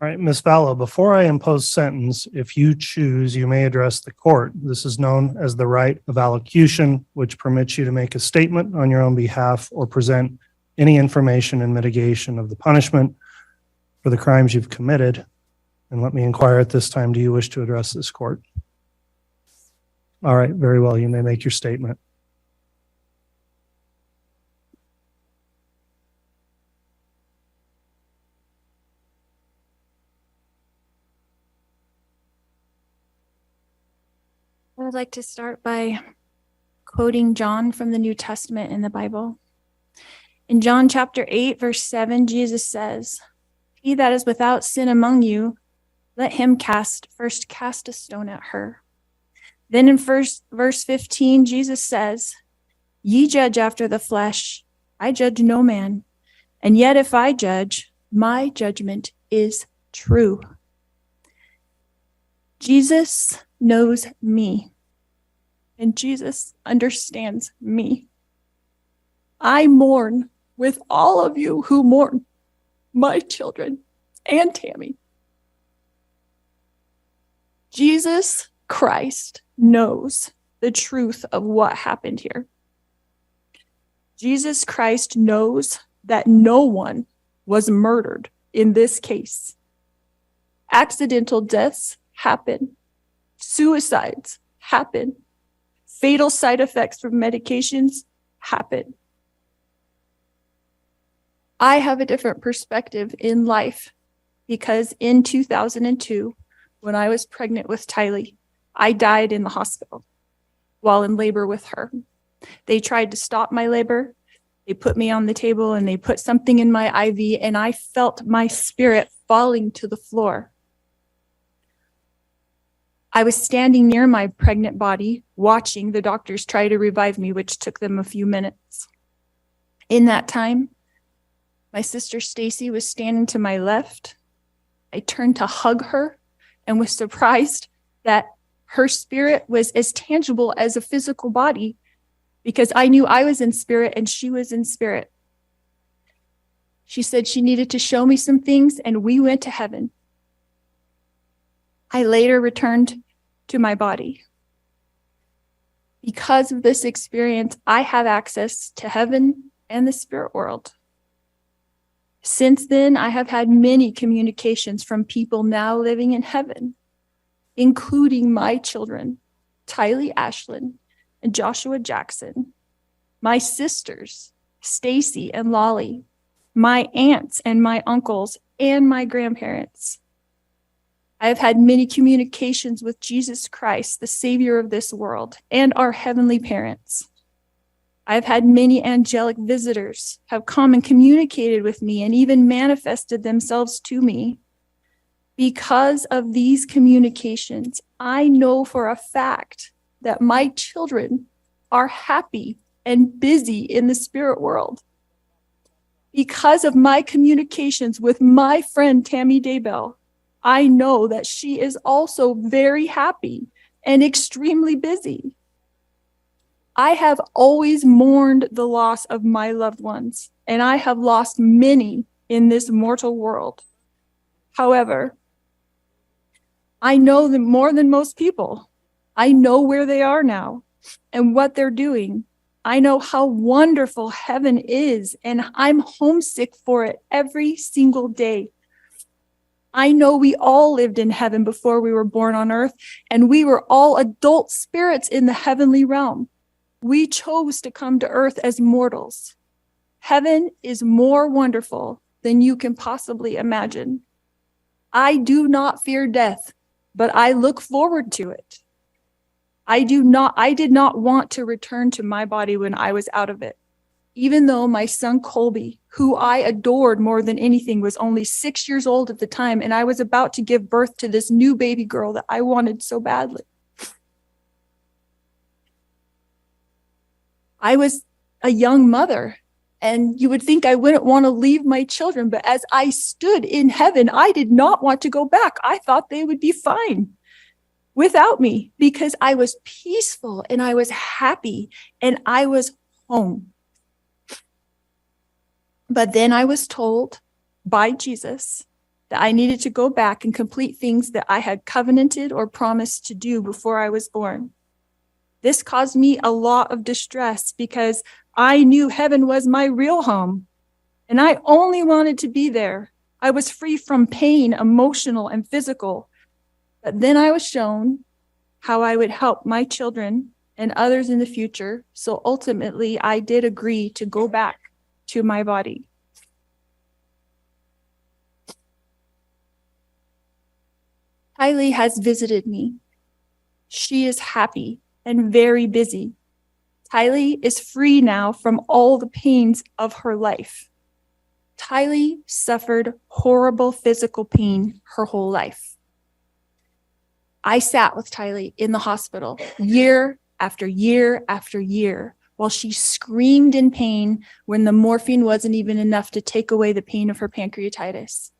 All right, Ms. Vallow, before I impose sentence, if you choose, you may address the court. This is known as the right of allocution, which permits you to make a statement on your own behalf or present any information in mitigation of the punishment for the crimes you've committed. And let me inquire at this time, do you wish to address this court? All right, very well. You may make your statement. I would like to start by quoting John from the New Testament in the Bible. In John chapter 8, verse 7, Jesus says, "He that is without sin among you, let him first cast a stone at her." Then in verse 15, Jesus says, "Ye judge after the flesh, I judge no man. And yet if I judge, my judgment is true." Jesus knows me, and Jesus understands me. I mourn with all of you who mourn my children and Tammy. Jesus Christ knows the truth of what happened here. Jesus Christ knows that no one was murdered in this case. Accidental deaths happen. Suicides happen. Fatal side effects from medications happen. I have a different perspective in life because in 2002, when I was pregnant with Tylee, I died in the hospital while in labor with her. They tried to stop my labor. They put me on the table and they put something in my IV, and I felt my spirit falling to the floor. I was standing near my pregnant body, watching the doctors try to revive me, which took them a few minutes. In that time, my sister Stacy was standing to my left. I turned to hug her and was surprised that her spirit was as tangible as a physical body, because I knew I was in spirit and she was in spirit. She said she needed to show me some things, and we went to heaven. I later returned to my body. Because of this experience, I have access to heaven and the spirit world. Since then, I have had many communications from people now living in heaven, including my children, Tylee Ashlyn and Joshua Jackson, my sisters, Stacy and Lolly, my aunts and my uncles, and my grandparents. I have had many communications with Jesus Christ, the Savior of this world, and our heavenly parents. I've had many angelic visitors have come and communicated with me and even manifested themselves to me. Because of these communications, I know for a fact that my children are happy and busy in the spirit world. Because of my communications with my friend Tammy Daybell, I know that she is also very happy and extremely busy. I have always mourned the loss of my loved ones, and I have lost many in this mortal world. However, I know them more than most people. I know where they are now and what they're doing. I know how wonderful heaven is, and I'm homesick for it every single day. I know we all lived in heaven before we were born on earth, and we were all adult spirits in the heavenly realm. We chose to come to earth as mortals. Heaven is more wonderful than you can possibly imagine. I do not fear death, but I look forward to it. I did not want to return to my body when I was out of it. Even though my son Colby, who I adored more than anything, was only 6 years old at the time, and I was about to give birth to this new baby girl that I wanted so badly. I was a young mother, and you would think I wouldn't want to leave my children, but as I stood in heaven, I did not want to go back. I thought they would be fine without me because I was peaceful and I was happy and I was home. But then I was told by Jesus that I needed to go back and complete things that I had covenanted or promised to do before I was born. This caused me a lot of distress because I knew heaven was my real home, and I only wanted to be there. I was free from pain, emotional and physical. But then I was shown how I would help my children and others in the future. So ultimately, I did agree to go back to my body. Kylie has visited me. She is happy and very busy. Kylie is free now from all the pains of her life. Kylie suffered horrible physical pain her whole life. I sat with Kylie in the hospital year after year after year while she screamed in pain when the morphine wasn't even enough to take away the pain of her pancreatitis.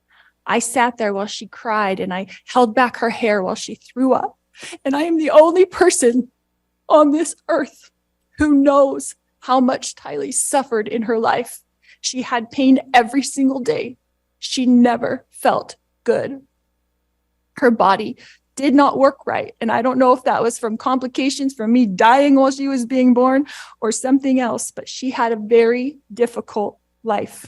I sat there while she cried and I held back her hair while she threw up. And I am the only person on this earth who knows how much Kylie suffered in her life. She had pain every single day. She never felt good. Her body did not work right. And I don't know if that was from complications from me dying while she was being born or something else, but she had a very difficult life.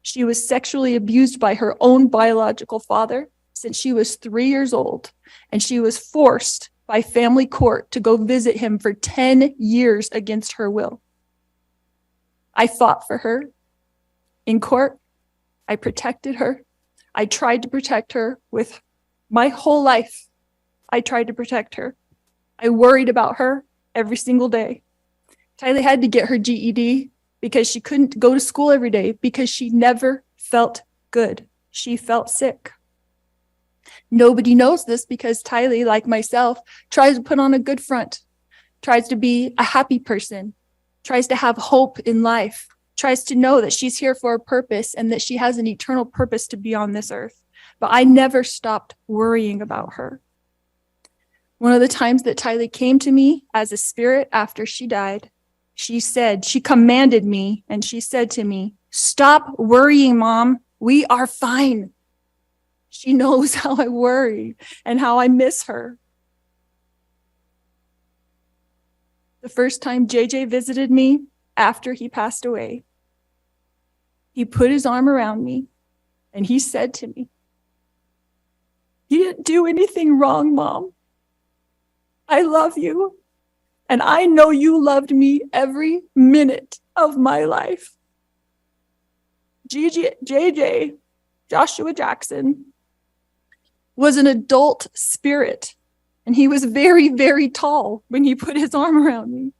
She was sexually abused by her own biological father since she was 3 years old, and she was forced by family court to go visit him for 10 years against her will. I fought for her in court. I protected her. I tried to protect her with my whole life. I tried to protect her. I worried about her every single day. Kylie had to get her GED because she couldn't go to school every day because she never felt good. She felt sick. Nobody knows this because Kylie, like myself, tries to put on a good front, tries to be a happy person, tries to have hope in life, tries to know that she's here for a purpose and that she has an eternal purpose to be on this earth. But I never stopped worrying about her. One of the times that Kylie came to me as a spirit after she died, she commanded me and she said to me, "Stop worrying, Mom. We are fine." She knows how I worry and how I miss her. The first time JJ visited me after he passed away, he put his arm around me and he said to me, "You didn't do anything wrong, Mom. I love you. And I know you loved me every minute of my life." JJ, Joshua Jackson, was an adult spirit, and he was very, very tall when he put his arm around me.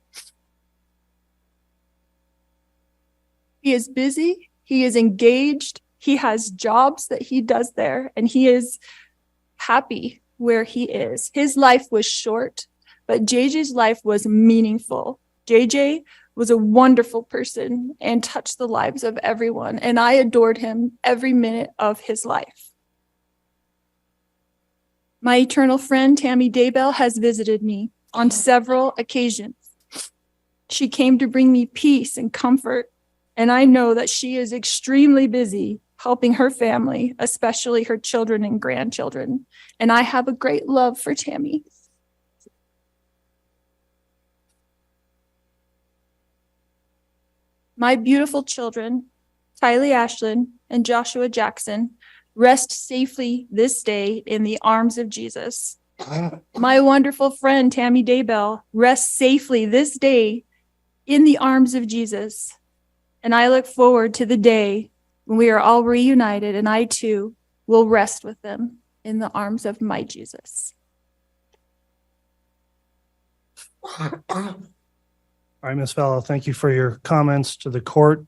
He is busy, he is engaged, he has jobs that he does there, and he is happy where he is. His life was short, but JJ's life was meaningful. JJ was a wonderful person and touched the lives of everyone, and I adored him every minute of his life. My eternal friend, Tammy Daybell, has visited me on several occasions. She came to bring me peace and comfort, and I know that she is extremely busy helping her family, especially her children and grandchildren, and I have a great love for Tammy. My beautiful children, Kylie Ashlyn and Joshua Jackson, rest safely this day in the arms of Jesus. My wonderful friend, Tammy Daybell, rests safely this day in the arms of Jesus. And I look forward to the day when we are all reunited and I too will rest with them in the arms of my Jesus. All right, Ms. Vallow, thank you for your comments to the court.